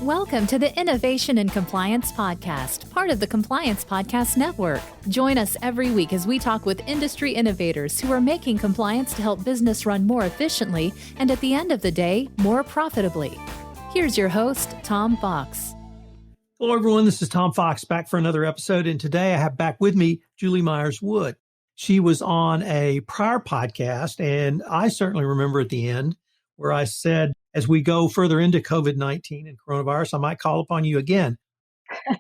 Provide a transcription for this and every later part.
Welcome to the Innovation and Compliance Podcast, part of the Compliance Podcast Network. Join us every week as we talk with industry innovators who are making compliance to help business run more efficiently and at the end of the day, more profitably. Here's your host, Tom Fox. Hello, everyone. This is Tom Fox back for another episode. And today I have back with me Julie Myers-Wood. She was on a prior podcast, and I certainly remember at the end where I said, as we go further into COVID-19 and coronavirus, I might call upon you again.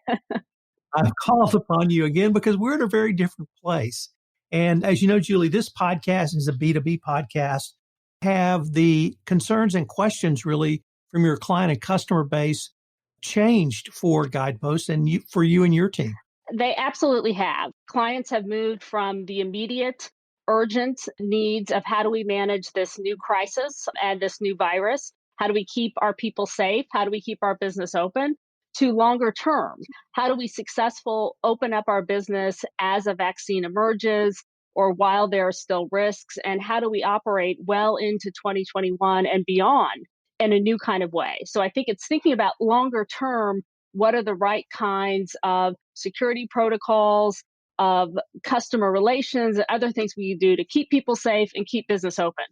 I've called upon you again because we're in a very different place. And as you know, Julie, this podcast is a B2B podcast. Have the concerns and questions really from your client and customer base changed for Guidepost and for you and your team? They absolutely have. Clients have moved from the immediate, urgent needs of how do we manage this new crisis and this new virus? How do we keep our people safe? How do we keep our business open? To longer term, how do we successfully open up our business as a vaccine emerges or while there are still risks? And how do we operate well into 2021 and beyond in a new kind of way? So I think it's thinking about longer term, what are the right kinds of security protocols, of customer relations, and other things we do to keep people safe and keep business open.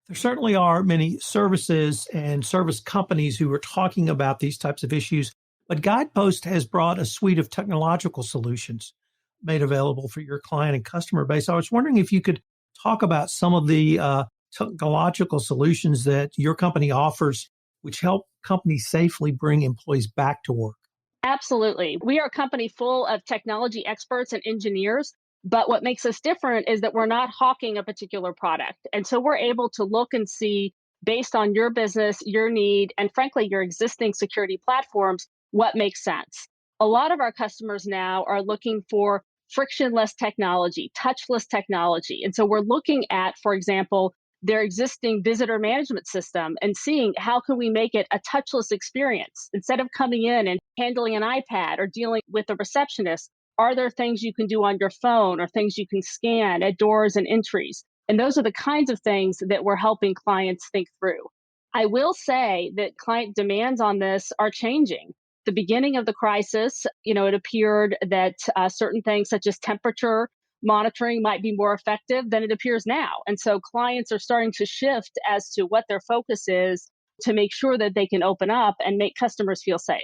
There certainly are many services and service companies who are talking about these types of issues, but Guidepost has brought a suite of technological solutions made available for your client and customer base. I was wondering if you could talk about some of the technological solutions that your company offers, which help companies safely bring employees back to work. Absolutely. We are a company full of technology experts and engineers. But what makes us different is that we're not hawking a particular product. And so we're able to look and see, based on your business, your need, and frankly, your existing security platforms, what makes sense. A lot of our customers now are looking for frictionless technology, touchless technology. And so we're looking at, for example, their existing visitor management system and seeing how can we make it a touchless experience. Instead of coming in and handling an iPad or dealing with a receptionist, are there things you can do on your phone or things you can scan at doors and entries? And those are the kinds of things that we're helping clients think through. I will say that client demands on this are changing. The beginning of the crisis, it appeared that certain things such as temperature monitoring might be more effective than it appears now. And so clients are starting to shift as to what their focus is to make sure that they can open up and make customers feel safe.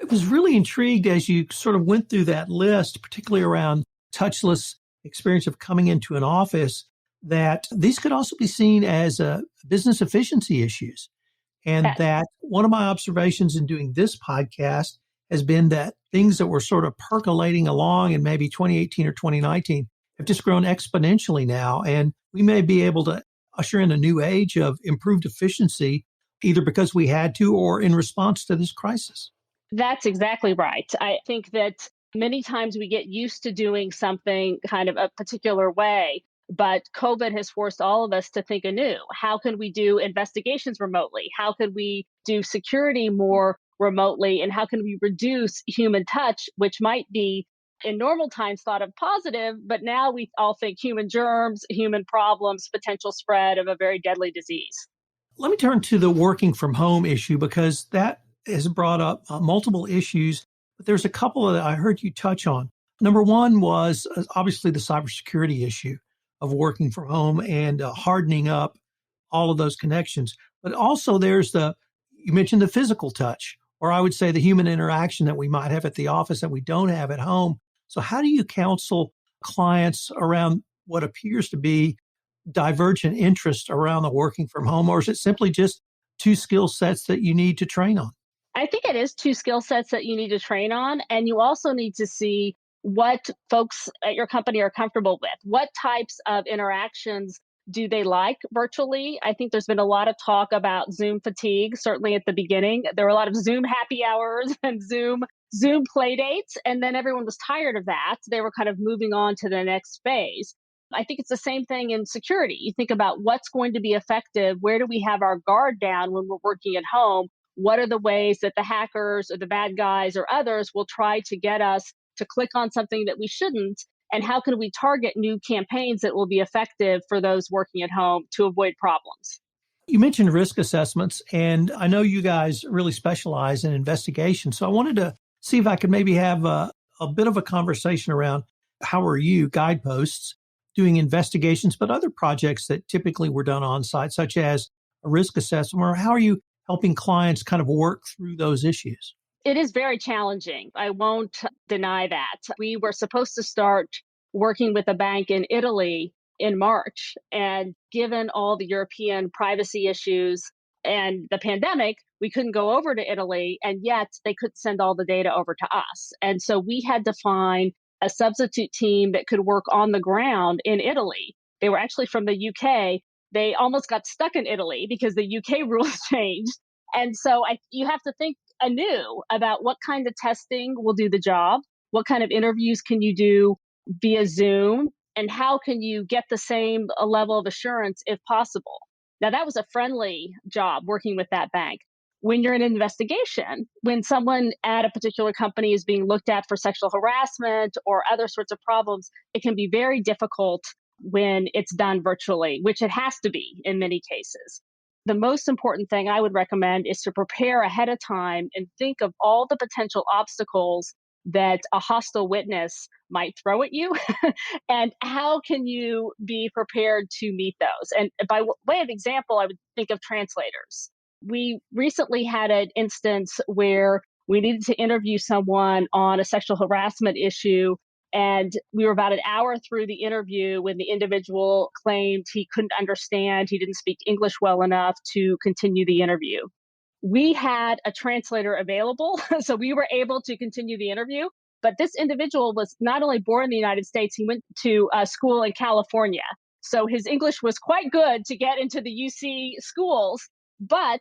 I was really intrigued as you sort of went through that list, particularly around touchless experience of coming into an office, that these could also be seen as business efficiency issues. And that one of my observations in doing this podcast has been that things that were sort of percolating along in maybe 2018 or 2019 have just grown exponentially now. And we may be able to usher in a new age of improved efficiency, either because we had to or in response to this crisis. That's exactly right. I think that many times we get used to doing something kind of a particular way, but COVID has forced all of us to think anew. How can we do investigations remotely? How can we do security more remotely? And how can we reduce human touch, which might be in normal times thought of positive, but now we all think human germs, human problems, potential spread of a very deadly disease. Let me turn to the working from home issue because that has brought up multiple issues, but there's a couple that I heard you touch on. Number one was obviously the cybersecurity issue of working from home and hardening up all of those connections. But also you mentioned the physical touch, or I would say the human interaction that we might have at the office that we don't have at home. So how do you counsel clients around what appears to be divergent interest around the working from home, or is it simply just two skill sets that you need to train on? I think it is two skill sets that you need to train on. And you also need to see what folks at your company are comfortable with. What types of interactions do they like virtually? I think there's been a lot of talk about Zoom fatigue, certainly at the beginning. There were a lot of Zoom happy hours and Zoom play dates, and then everyone was tired of that. They were kind of moving on to the next phase. I think it's the same thing in security. You think about what's going to be effective. Where do we have our guard down when we're working at home? What are the ways that the hackers or the bad guys or others will try to get us to click on something that we shouldn't? And how can we target new campaigns that will be effective for those working at home to avoid problems? You mentioned risk assessments, and I know you guys really specialize in investigation. So I wanted to see if I could maybe have a bit of a conversation around how are you, Guideposts, doing investigations, but other projects that typically were done on site, such as a risk assessment, or how are you helping clients kind of work through those issues? It is very challenging. I won't deny that. We were supposed to start working with a bank in Italy in March. And given all the European privacy issues and the pandemic, we couldn't go over to Italy. And yet they couldn't send all the data over to us. And so we had to find a substitute team that could work on the ground in Italy. They were actually from the UK. They almost got stuck in Italy because the UK rules changed. And so you have to think anew about what kind of testing will do the job, what kind of interviews can you do via Zoom, and how can you get the same level of assurance if possible. Now, that was a friendly job working with that bank. When you're in an investigation, when someone at a particular company is being looked at for sexual harassment or other sorts of problems, it can be very difficult when it's done virtually, which it has to be in many cases. The most important thing I would recommend is to prepare ahead of time and think of all the potential obstacles that a hostile witness might throw at you and how can you be prepared to meet those. And by way of example, I would think of translators. We recently had an instance where we needed to interview someone on a sexual harassment issue, and we were about an hour through the interview when the individual claimed he couldn't understand, he didn't speak English well enough to continue the interview. We had a translator available, so we were able to continue the interview. But this individual was not only born in the United States, he went to school in California. So his English was quite good to get into the UC schools, but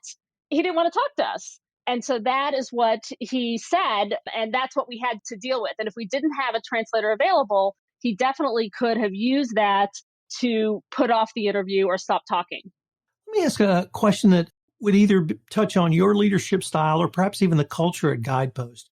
he didn't want to talk to us. And so that is what he said, and that's what we had to deal with. And if we didn't have a translator available, he definitely could have used that to put off the interview or stop talking. Let me ask a question that would either touch on your leadership style or perhaps even the culture at Guidepost.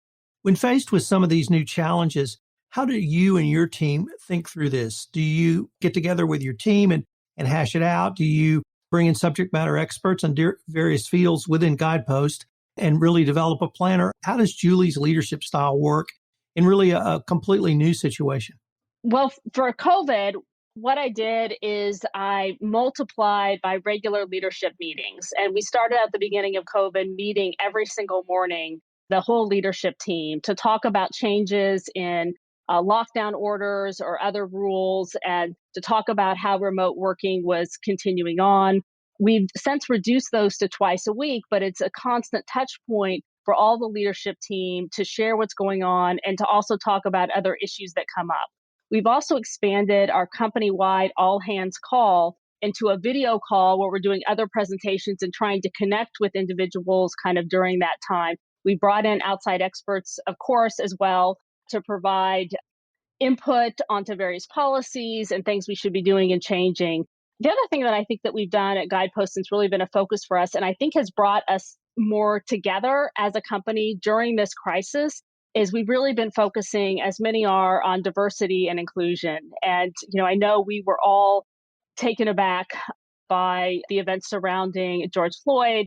When faced with some of these new challenges, how do you and your team think through this? Do you get together with your team and hash it out? Do you bring in subject matter experts in various fields within Guidepost and really develop a plan? Or how does Julie's leadership style work in really a completely new situation? Well, for COVID, what I did is I multiplied my regular leadership meetings. And we started at the beginning of COVID meeting every single morning, the whole leadership team, to talk about changes in lockdown orders or other rules and to talk about how remote working was continuing on. We've since reduced those to twice a week, but it's a constant touch point for all the leadership team to share what's going on and to also talk about other issues that come up. We've also expanded our company-wide all hands call into a video call where we're doing other presentations and trying to connect with individuals kind of during that time. We brought in outside experts, of course, as well to provide input onto various policies and things we should be doing and changing. The other thing that I think that we've done at Guidepost that's really been a focus for us, and I think has brought us more together as a company during this crisis, is we've really been focusing, as many are, on diversity and inclusion. And, I know we were all taken aback by the events surrounding George Floyd,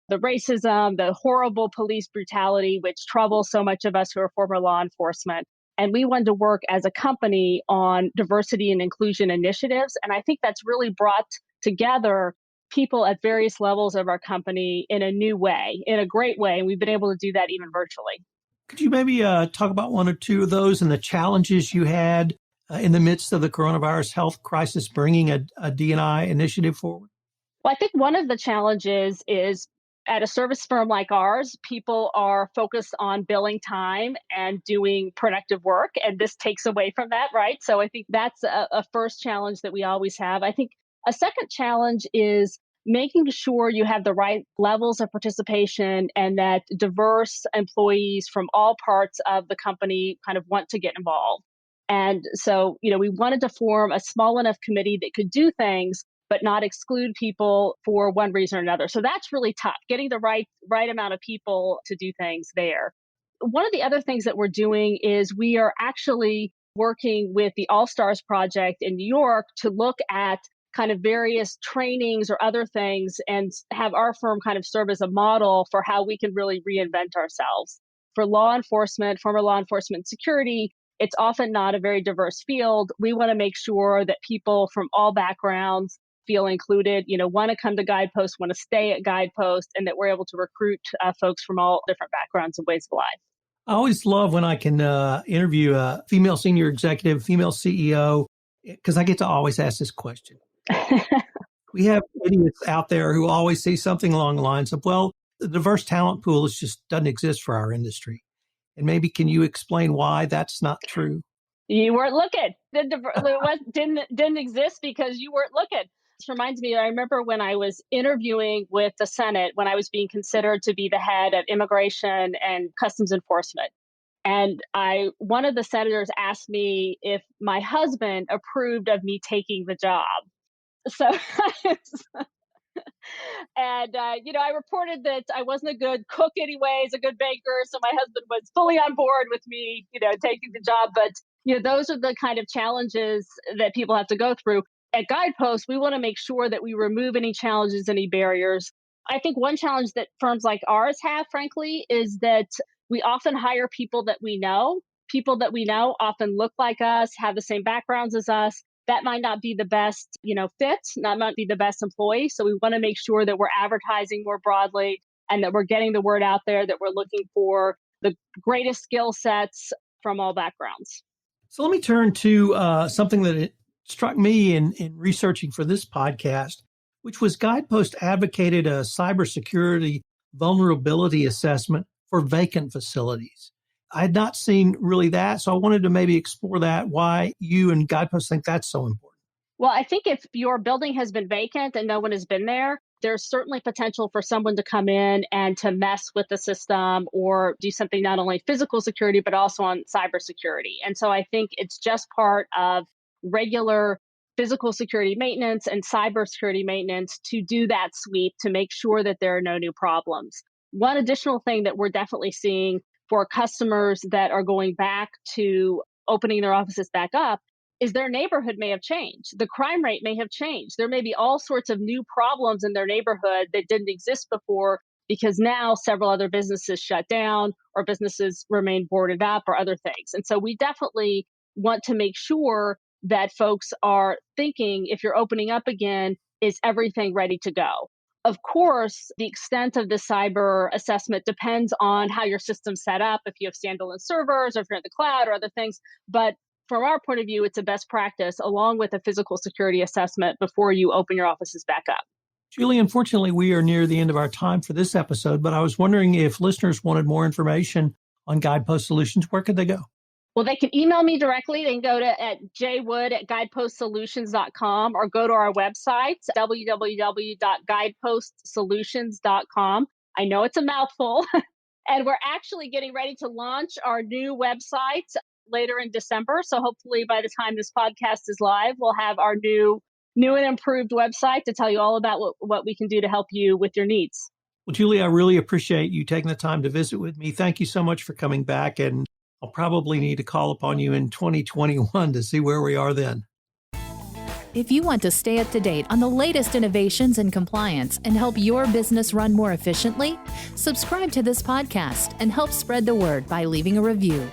the racism, the horrible police brutality, which troubles so much of us who are former law enforcement. And we wanted to work as a company on diversity and inclusion initiatives. And I think that's really brought together people at various levels of our company in a new way, in a great way. And we've been able to do that even virtually. Could you maybe talk about one or two of those and the challenges you had in the midst of the coronavirus health crisis, bringing a D&I initiative forward? Well, I think one of the challenges is at a service firm like ours, people are focused on billing time and doing productive work, and this takes away from that, right? So I think that's a first challenge that we always have. I think a second challenge is making sure you have the right levels of participation and that diverse employees from all parts of the company kind of want to get involved. And so, we wanted to form a small enough committee that could do things but not exclude people for one reason or another. So that's really tough, getting the right amount of people to do things there. One of the other things that we're doing is we are actually working with the All Stars Project in New York to look at kind of various trainings or other things and have our firm kind of serve as a model for how we can really reinvent ourselves. For law enforcement, former law enforcement security, it's often not a very diverse field. We want to make sure that people from all backgrounds feel included, want to come to Guidepost, want to stay at Guidepost, and that we're able to recruit folks from all different backgrounds and ways of life. I always love when I can interview a female senior executive, female CEO, because I get to always ask this question. We have idiots out there who always say something along the lines of, well, the diverse talent pool just doesn't exist for our industry. And maybe can you explain why that's not true? You weren't looking. Didn't exist because you weren't looking. This reminds me, I remember when I was interviewing with the Senate, when I was being considered to be the head of immigration and customs enforcement. And one of the senators asked me if my husband approved of me taking the job. So, and, I reported that I wasn't a good cook anyways, a good baker. So my husband was fully on board with me, taking the job. But, those are the kind of challenges that people have to go through. At Guidepost, we want to make sure that we remove any challenges, any barriers. I think one challenge that firms like ours have, frankly, is that we often hire people that we know. People that we know often look like us, have the same backgrounds as us. That might not be the best, fit, that might be the best employee. So we want to make sure that we're advertising more broadly and that we're getting the word out there that we're looking for the greatest skill sets from all backgrounds. So let me turn to something that it struck me in researching for this podcast, which was Guidepost advocated a cybersecurity vulnerability assessment for vacant facilities. I had not seen really that, so I wanted to maybe explore that, why you and Guidepost think that's so important. Well, I think if your building has been vacant and no one has been there, there's certainly potential for someone to come in and to mess with the system or do something not only physical security, but also on cybersecurity. And so I think it's just part of regular physical security maintenance and cybersecurity maintenance to do that sweep to make sure that there are no new problems. One additional thing that we're definitely seeing for customers that are going back to opening their offices back up is their neighborhood may have changed. The crime rate may have changed. There may be all sorts of new problems in their neighborhood that didn't exist before because now several other businesses shut down or businesses remain boarded up or other things. And so we definitely want to make sure that folks are thinking, if you're opening up again, is everything ready to go? Of course, the extent of the cyber assessment depends on how your system's set up, if you have standalone servers or if you're in the cloud or other things. But from our point of view, it's a best practice along with a physical security assessment before you open your offices back up. Julie, unfortunately, we are near the end of our time for this episode, but I was wondering if listeners wanted more information on Guidepost Solutions, where could they go? Well, they can email me directly. They can go to jwood@guidepostsolutions.com or go to our website, www.guidepostsolutions.com. I know it's a mouthful. And we're actually getting ready to launch our new website later in December. So hopefully by the time this podcast is live, we'll have our new and improved website to tell you all about what we can do to help you with your needs. Well, Julie, I really appreciate you taking the time to visit with me. Thank you so much for coming back. And I'll probably need to call upon you in 2021 to see where we are then. If you want to stay up to date on the latest innovations in compliance and help your business run more efficiently, subscribe to this podcast and help spread the word by leaving a review.